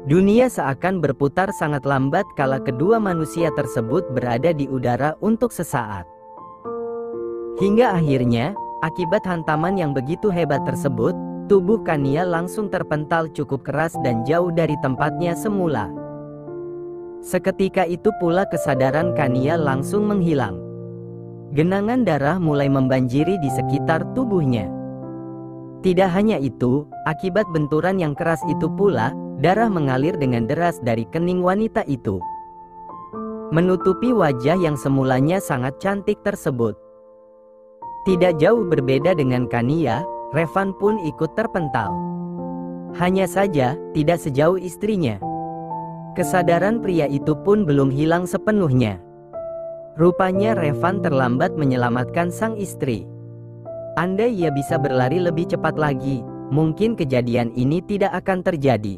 Dunia seakan berputar sangat lambat kala kedua manusia tersebut berada di udara untuk sesaat. Hingga akhirnya, akibat hantaman yang begitu hebat tersebut, tubuh Kania langsung terpental cukup keras dan jauh dari tempatnya semula. Seketika itu pula kesadaran Kania langsung menghilang. Genangan darah mulai membanjiri di sekitar tubuhnya. Tidak hanya itu, akibat benturan yang keras itu pula, darah mengalir dengan deras dari kening wanita itu, menutupi wajah yang semulanya sangat cantik tersebut. Tidak jauh berbeda dengan Kania, Revan pun ikut terpental. Hanya saja, tidak sejauh istrinya. Kesadaran pria itu pun belum hilang sepenuhnya. Rupanya Revan terlambat menyelamatkan sang istri. Andai ia bisa berlari lebih cepat lagi, mungkin kejadian ini tidak akan terjadi.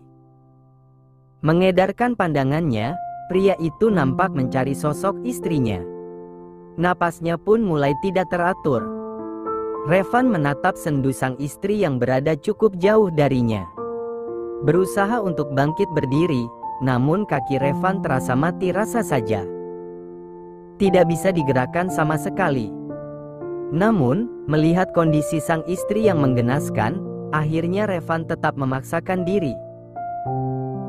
Mengedarkan pandangannya, pria itu nampak mencari sosok istrinya. Napasnya pun mulai tidak teratur. Revan menatap sendu sang istri yang berada cukup jauh darinya. Berusaha untuk bangkit berdiri, namun kaki Revan terasa mati rasa saja. Tidak bisa digerakkan sama sekali. Namun, melihat kondisi sang istri yang menggenaskan, akhirnya Revan tetap memaksakan diri.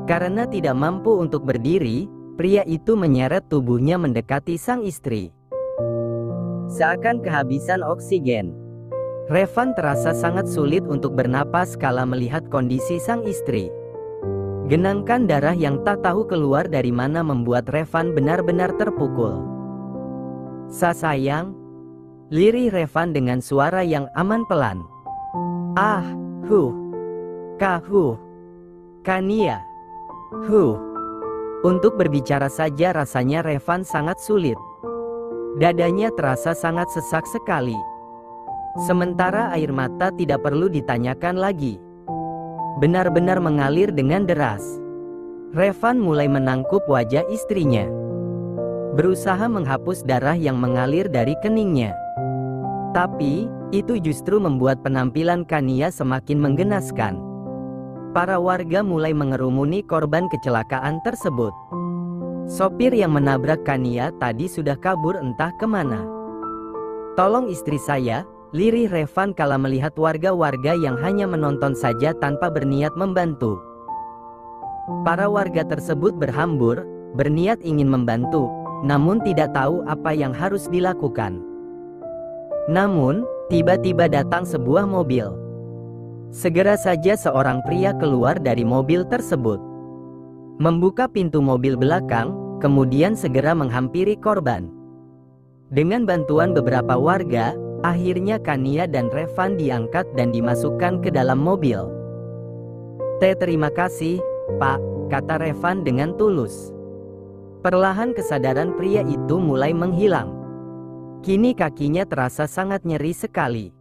Karena tidak mampu untuk berdiri, pria itu menyeret tubuhnya mendekati sang istri. Seakan kehabisan oksigen. Revan terasa sangat sulit untuk bernapas kala melihat kondisi sang istri. Genangkan darah yang tak tahu keluar dari mana membuat Revan benar-benar terpukul. Sayang, lirih Revan dengan suara yang aman pelan. Ah, Kania. Untuk berbicara saja rasanya Revan sangat sulit. Dadanya terasa sangat sesak sekali. Sementara air mata tidak perlu ditanyakan lagi. Benar-benar mengalir dengan deras. Revan mulai menangkup wajah istrinya. Berusaha menghapus darah yang mengalir dari keningnya. Tapi, itu justru membuat penampilan Kania semakin menggenaskan. Para warga mulai mengerumuni korban kecelakaan tersebut. Sopir yang menabrak Kania tadi sudah kabur entah kemana. Tolong istri saya, lirih Revan kala melihat warga-warga yang hanya menonton saja tanpa berniat membantu. Para warga tersebut berhambur, berniat ingin membantu, namun tidak tahu apa yang harus dilakukan. Namun, tiba-tiba datang sebuah mobil. Segera saja seorang pria keluar dari mobil tersebut. Membuka pintu mobil belakang, kemudian segera menghampiri korban. Dengan bantuan beberapa warga, akhirnya Kania dan Revan diangkat dan dimasukkan ke dalam mobil. Terima kasih, Pak, kata Revan dengan tulus. Perlahan kesadaran pria itu mulai menghilang. Kini kakinya terasa sangat nyeri sekali.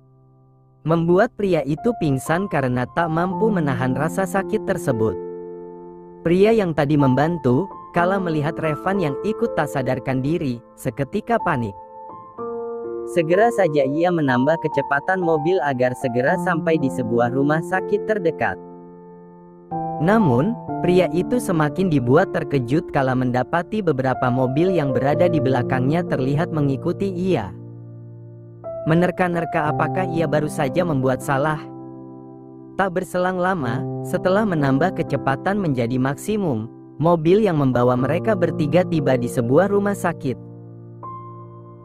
Membuat pria itu pingsan karena tak mampu menahan rasa sakit tersebut. Pria yang tadi membantu, kala melihat Revan yang ikut tak sadarkan diri, seketika panik. Segera saja ia menambah kecepatan mobil agar segera sampai di sebuah rumah sakit terdekat. Namun, pria itu semakin dibuat terkejut kala mendapati beberapa mobil yang berada di belakangnya terlihat mengikuti ia. Menerka-nerka apakah ia baru saja membuat salah. Tak berselang lama, setelah menambah kecepatan menjadi maksimum, mobil yang membawa mereka bertiga tiba di sebuah rumah sakit.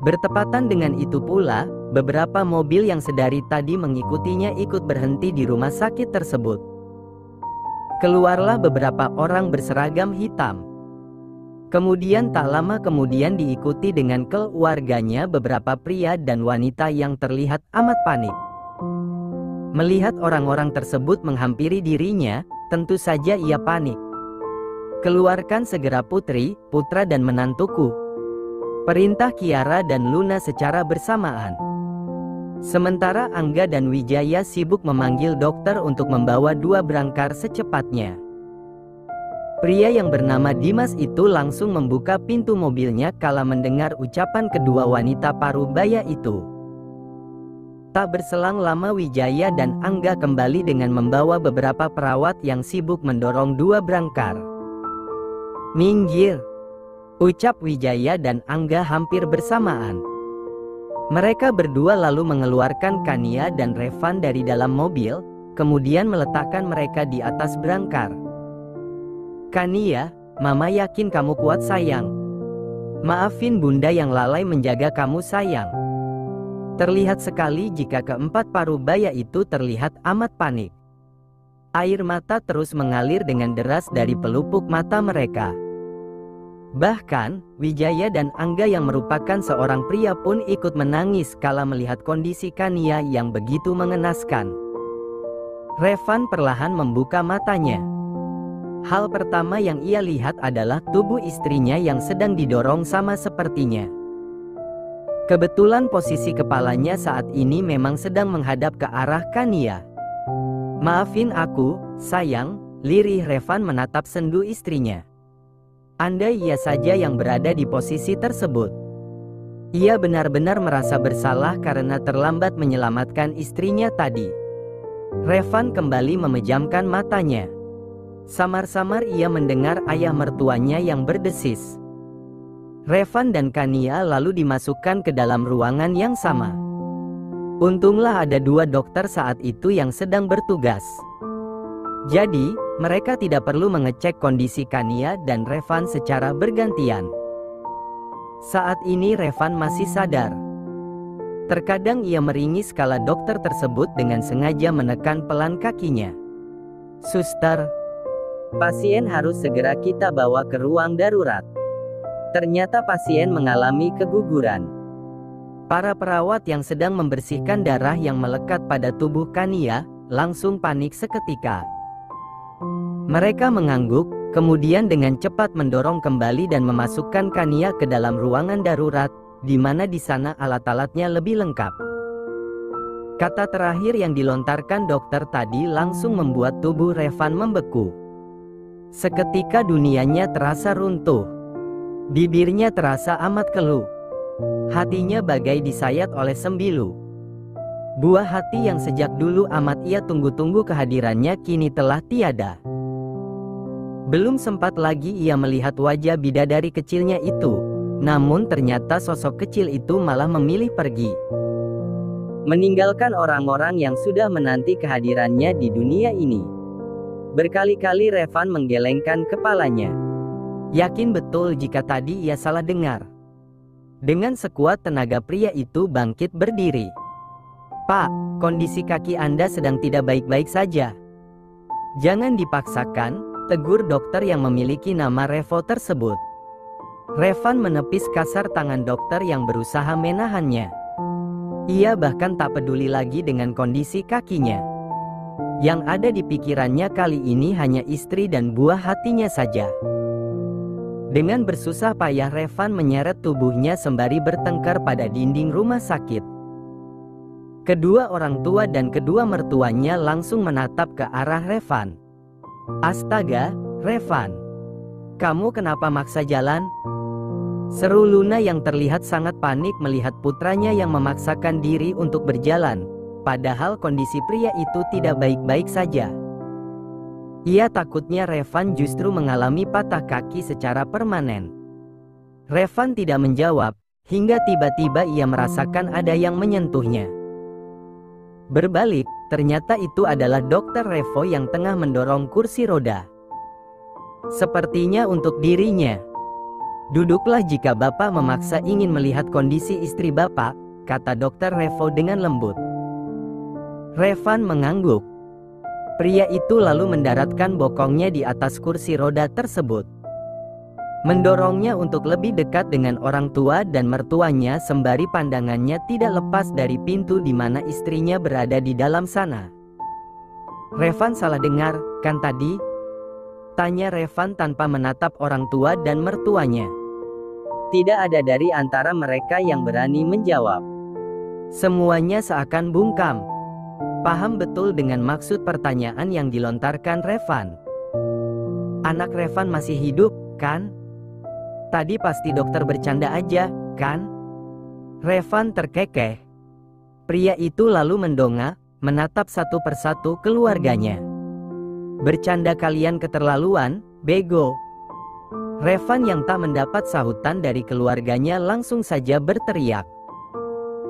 Bertepatan dengan itu pula, beberapa mobil yang sedari tadi mengikutinya ikut berhenti di rumah sakit tersebut. Keluarlah beberapa orang berseragam hitam. Kemudian tak lama kemudian diikuti dengan keluarganya beberapa pria dan wanita yang terlihat amat panik. Melihat orang-orang tersebut menghampiri dirinya, tentu saja ia panik. Keluarkan segera putri, putra dan menantuku, perintah Kiara dan Luna secara bersamaan. Sementara Angga dan Wijaya sibuk memanggil dokter untuk membawa dua berangkar secepatnya. Pria yang bernama Dimas itu langsung membuka pintu mobilnya kala mendengar ucapan kedua wanita parubaya itu. Tak berselang lama Wijaya dan Angga kembali dengan membawa beberapa perawat yang sibuk mendorong dua brangkar. "Minggir!" ucap Wijaya dan Angga hampir bersamaan. Mereka berdua lalu mengeluarkan Kania dan Revan dari dalam mobil, kemudian meletakkan mereka di atas brangkar. "Kania, Mama yakin kamu kuat sayang. Maafin Bunda yang lalai menjaga kamu sayang." Terlihat sekali jika keempat parubaya itu terlihat amat panik. Air mata terus mengalir dengan deras dari pelupuk mata mereka. Bahkan, Wijaya dan Angga yang merupakan seorang pria pun ikut menangis kala melihat kondisi Kania yang begitu mengenaskan. Revan perlahan membuka matanya. Hal pertama yang ia lihat adalah tubuh istrinya yang sedang didorong sama sepertinya. Kebetulan posisi kepalanya saat ini memang sedang menghadap ke arah Kania. "Maafin aku, sayang," lirih Revan menatap sendu istrinya. Andai ia saja yang berada di posisi tersebut. Ia benar-benar merasa bersalah karena terlambat menyelamatkan istrinya tadi. Revan kembali memejamkan matanya. Samar-samar ia mendengar ayah mertuanya yang berdesis. Revan dan Kania lalu dimasukkan ke dalam ruangan yang sama. Untunglah ada dua dokter saat itu yang sedang bertugas. Jadi, mereka tidak perlu mengecek kondisi Kania dan Revan secara bergantian. Saat ini Revan masih sadar. Terkadang ia meringis kala dokter tersebut dengan sengaja menekan pelan kakinya. "Suster, pasien harus segera kita bawa ke ruang darurat." Ternyata pasien mengalami keguguran. Para perawat yang sedang membersihkan darah yang melekat pada tubuh Kania langsung panik seketika. Mereka mengangguk, kemudian dengan cepat mendorong kembali dan memasukkan Kania ke dalam ruangan darurat, di mana di sana alat-alatnya lebih lengkap. Kata terakhir yang dilontarkan dokter tadi langsung membuat tubuh Revan membeku. Seketika dunianya terasa runtuh. Bibirnya terasa amat keluh. Hatinya bagai disayat oleh sembilu. Buah hati yang sejak dulu amat ia tunggu-tunggu kehadirannya kini telah tiada. Belum sempat lagi ia melihat wajah bidadari kecilnya itu, namun ternyata sosok kecil itu malah memilih pergi, meninggalkan orang-orang yang sudah menanti kehadirannya di dunia ini. Berkali-kali Revan menggelengkan kepalanya. Yakin betul jika tadi ia salah dengar. Dengan sekuat tenaga pria itu bangkit berdiri. "Pak, kondisi kaki Anda sedang tidak baik-baik saja." "Jangan dipaksakan," tegur dokter yang memiliki nama Revo tersebut. Revan menepis kasar tangan dokter yang berusaha menahannya. Ia bahkan tak peduli lagi dengan kondisi kakinya. Yang ada di pikirannya kali ini hanya istri dan buah hatinya saja. Dengan bersusah payah Revan menyeret tubuhnya sembari bertengkar pada dinding rumah sakit. Kedua orang tua dan kedua mertuanya langsung menatap ke arah Revan. "Astaga, Revan, kamu kenapa maksa jalan?" seru Luna yang terlihat sangat panik melihat putranya yang memaksakan diri untuk berjalan, padahal kondisi pria itu tidak baik-baik saja. Ia takutnya Revan justru mengalami patah kaki secara permanen. Revan tidak menjawab, hingga tiba-tiba ia merasakan ada yang menyentuhnya. Berbalik, ternyata itu adalah Dokter Revo yang tengah mendorong kursi roda. Sepertinya untuk dirinya. "Duduklah jika Bapak memaksa ingin melihat kondisi istri Bapak," kata Dokter Revo dengan lembut. Revan mengangguk. Pria itu lalu mendaratkan bokongnya di atas kursi roda tersebut, mendorongnya untuk lebih dekat dengan orang tua dan mertuanya sembari pandangannya tidak lepas dari pintu di mana istrinya berada di dalam sana. "Revan salah dengar, kan tadi?" tanya Revan tanpa menatap orang tua dan mertuanya. Tidak ada dari antara mereka yang berani menjawab. Semuanya seakan bungkam. Paham betul dengan maksud pertanyaan yang dilontarkan Revan. "Anak Revan masih hidup, kan? Tadi pasti dokter bercanda aja, kan?" Revan terkekeh. Pria itu lalu mendongak, menatap satu persatu keluarganya. "Bercanda kalian keterlaluan, bego." Revan yang tak mendapat sahutan dari keluarganya langsung saja berteriak.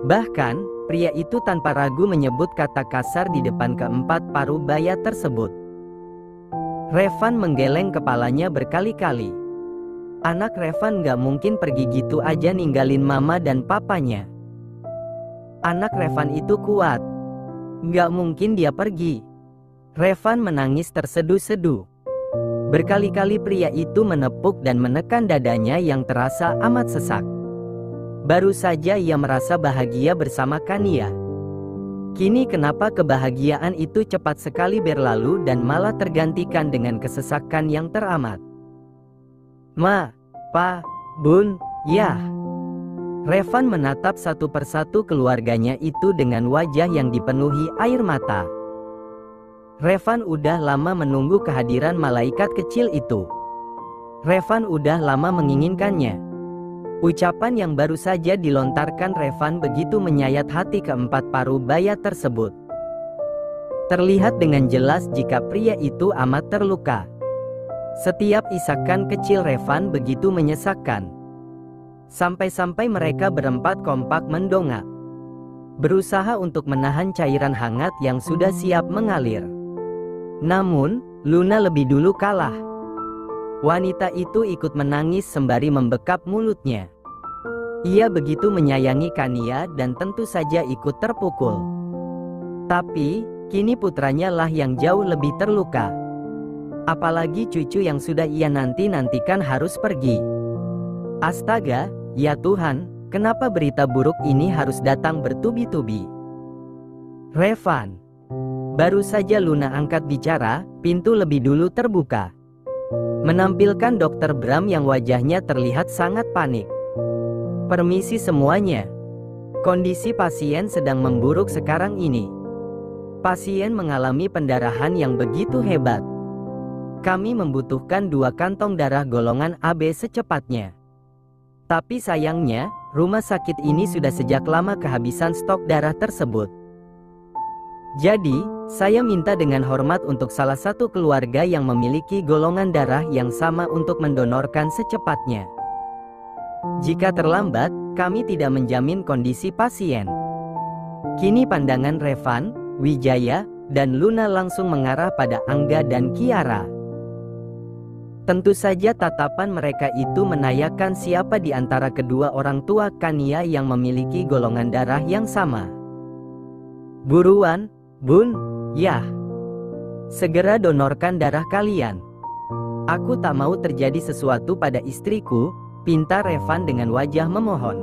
Bahkan, pria itu tanpa ragu menyebut kata kasar di depan keempat parubaya tersebut. Revan menggeleng kepalanya berkali-kali. Anak Revan gak mungkin pergi gitu aja ninggalin mama dan papanya. Anak Revan itu kuat. Gak mungkin dia pergi. Revan menangis terseduh-seduh. Berkali-kali pria itu menepuk dan menekan dadanya yang terasa amat sesak. Baru saja ia merasa bahagia bersama Kania. Kini kenapa kebahagiaan itu cepat sekali berlalu dan malah tergantikan dengan kesesakan yang teramat. "Ma, Pa, Bun, Yah." Revan menatap satu persatu keluarganya itu dengan wajah yang dipenuhi air mata. Revan udah lama menunggu kehadiran malaikat kecil itu. Revan udah lama menginginkannya. Ucapan yang baru saja dilontarkan Revan begitu menyayat hati keempat parubaya tersebut. Terlihat dengan jelas jika pria itu amat terluka. Setiap isakan kecil Revan begitu menyesakkan. Sampai-sampai mereka berempat kompak mendongak, berusaha untuk menahan cairan hangat yang sudah siap mengalir. Namun, Luna lebih dulu kalah. Wanita itu ikut menangis sembari membekap mulutnya. Ia begitu menyayangi Kania dan tentu saja ikut terpukul. Tapi, kini putranya lah yang jauh lebih terluka. Apalagi cucu yang sudah ia nanti-nantikan harus pergi. Astaga, ya Tuhan, kenapa berita buruk ini harus datang bertubi-tubi? Revan. Baru saja Luna angkat bicara, pintu lebih dulu terbuka, menampilkan Dokter Bram yang wajahnya terlihat sangat panik. "Permisi semuanya. Kondisi pasien sedang memburuk sekarang ini. Pasien mengalami pendarahan yang begitu hebat. Kami membutuhkan 2 kantong darah golongan AB secepatnya. Tapi sayangnya, rumah sakit ini sudah sejak lama kehabisan stok darah tersebut. Jadi, saya minta dengan hormat untuk salah satu keluarga yang memiliki golongan darah yang sama untuk mendonorkan secepatnya. Jika terlambat, kami tidak menjamin kondisi pasien." Kini pandangan Revan, Wijaya, dan Luna langsung mengarah pada Angga dan Kiara. Tentu saja tatapan mereka itu menanyakan siapa di antara kedua orang tua Kania yang memiliki golongan darah yang sama. "Buruan, Bun, Yah. Segera donorkan darah kalian. Aku tak mau terjadi sesuatu pada istriku," pinta Revan dengan wajah memohon.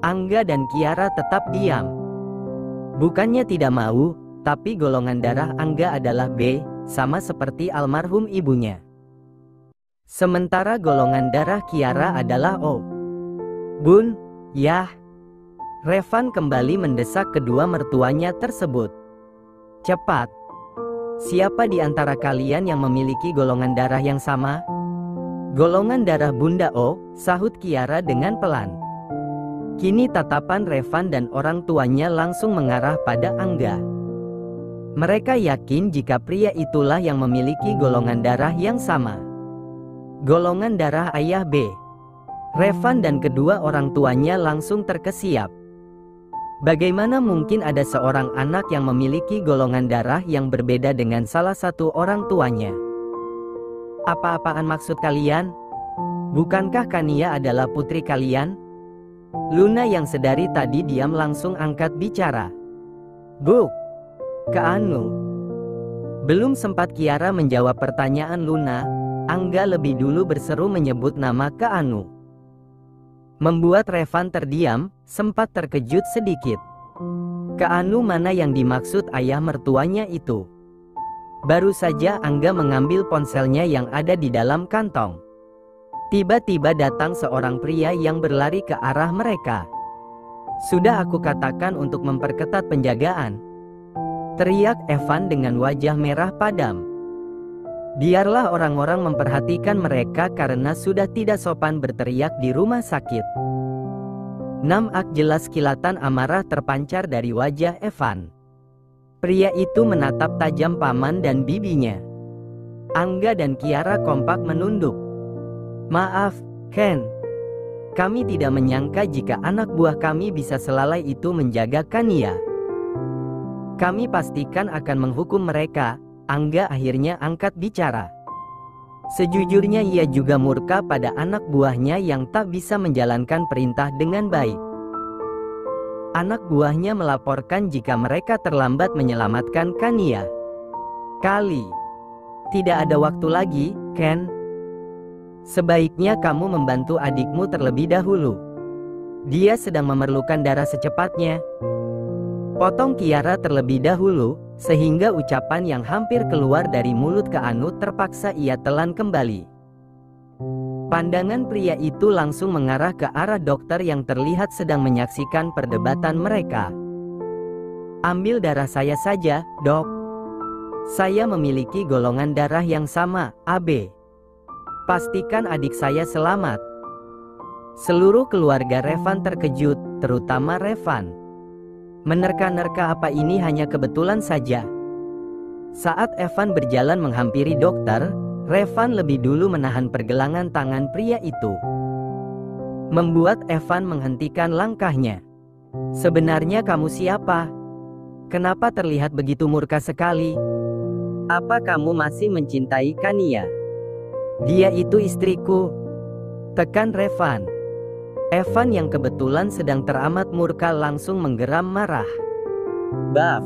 Angga dan Kiara tetap diam. Bukannya tidak mau, tapi golongan darah Angga adalah B, sama seperti almarhum ibunya. Sementara golongan darah Kiara adalah O. "Bun, Yah." Revan kembali mendesak kedua mertuanya tersebut. "Cepat. Siapa di antara kalian yang memiliki golongan darah yang sama?" "Golongan darah Bunda O," sahut Kiara dengan pelan. Kini tatapan Revan dan orang tuanya langsung mengarah pada Angga. Mereka yakin jika pria itulah yang memiliki golongan darah yang sama. Golongan darah ayah B. Revan dan kedua orang tuanya langsung terkesiap. Bagaimana mungkin ada seorang anak yang memiliki golongan darah yang berbeda dengan salah satu orang tuanya? "Apa-apaan maksud kalian? Bukankah Kania adalah putri kalian?" Luna yang sedari tadi diam langsung angkat bicara. "Buk, Keanu." Belum sempat Kiara menjawab pertanyaan Luna, Angga lebih dulu berseru menyebut nama Keanu. Membuat Revan terdiam, sempat terkejut sedikit. Keanu mana yang dimaksud ayah mertuanya itu? Baru saja Angga mengambil ponselnya yang ada di dalam kantong. Tiba-tiba datang seorang pria yang berlari ke arah mereka. "Sudah aku katakan untuk memperketat penjagaan," teriak Evan dengan wajah merah padam. Biarlah orang-orang memperhatikan mereka karena sudah tidak sopan berteriak di rumah sakit. Nampak jelas kilatan amarah terpancar dari wajah Evan. Pria itu menatap tajam paman dan bibinya. Angga dan Kiara kompak menunduk. Maaf, Ken. Kami tidak menyangka jika anak buah kami bisa selalai itu menjaga Kania. Kami pastikan akan menghukum mereka. Angga akhirnya angkat bicara. Sejujurnya ia juga murka pada anak buahnya yang tak bisa menjalankan perintah dengan baik. Anak buahnya melaporkan jika mereka terlambat menyelamatkan Kania. Tidak ada waktu lagi, Ken. Sebaiknya kamu membantu adikmu terlebih dahulu. Dia sedang memerlukan darah secepatnya. Potong Kiara terlebih dahulu, sehingga ucapan yang hampir keluar dari mulut ke Anu terpaksa ia telan kembali. Pandangan pria itu langsung mengarah ke arah dokter yang terlihat sedang menyaksikan perdebatan mereka. Ambil darah saya saja, Dok. Saya memiliki golongan darah yang sama, AB. Pastikan adik saya selamat. Seluruh keluarga Revan terkejut, terutama Revan. Menerka-nerka apa ini hanya kebetulan saja. Saat Evan berjalan menghampiri dokter, Revan lebih dulu menahan pergelangan tangan pria itu, membuat Evan menghentikan langkahnya. Sebenarnya kamu siapa? Kenapa terlihat begitu murka sekali? Apa kamu masih mencintai Kania? Dia itu istriku. Tekan Revan. Evan yang kebetulan sedang teramat murka langsung menggeram marah. Baf.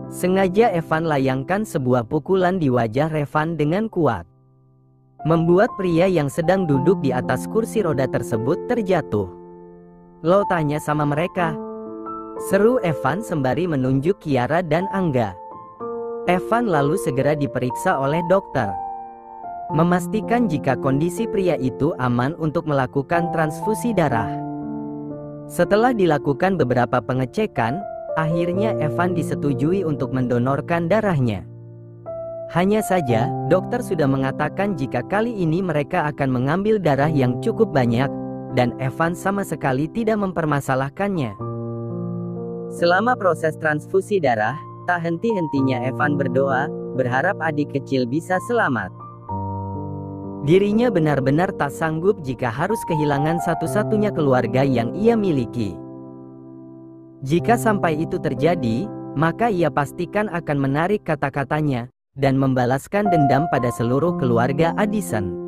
Sengaja Evan layangkan sebuah pukulan di wajah Revan dengan kuat, membuat pria yang sedang duduk di atas kursi roda tersebut terjatuh. Lo tanya sama mereka, seru Evan sembari menunjuk Kiara dan Angga. Evan lalu segera diperiksa oleh dokter, memastikan jika kondisi pria itu aman untuk melakukan transfusi darah. Setelah dilakukan beberapa pengecekan, akhirnya Evan disetujui untuk mendonorkan darahnya. Hanya saja, dokter sudah mengatakan jika kali ini mereka akan mengambil darah yang cukup banyak, dan Evan sama sekali tidak mempermasalahkannya. Selama proses transfusi darah, tak henti-hentinya Evan berdoa, berharap adik kecil bisa selamat. Dirinya benar-benar tak sanggup jika harus kehilangan satu-satunya keluarga yang ia miliki. Jika sampai itu terjadi, maka ia pastikan akan menarik kata-katanya dan membalaskan dendam pada seluruh keluarga Addison.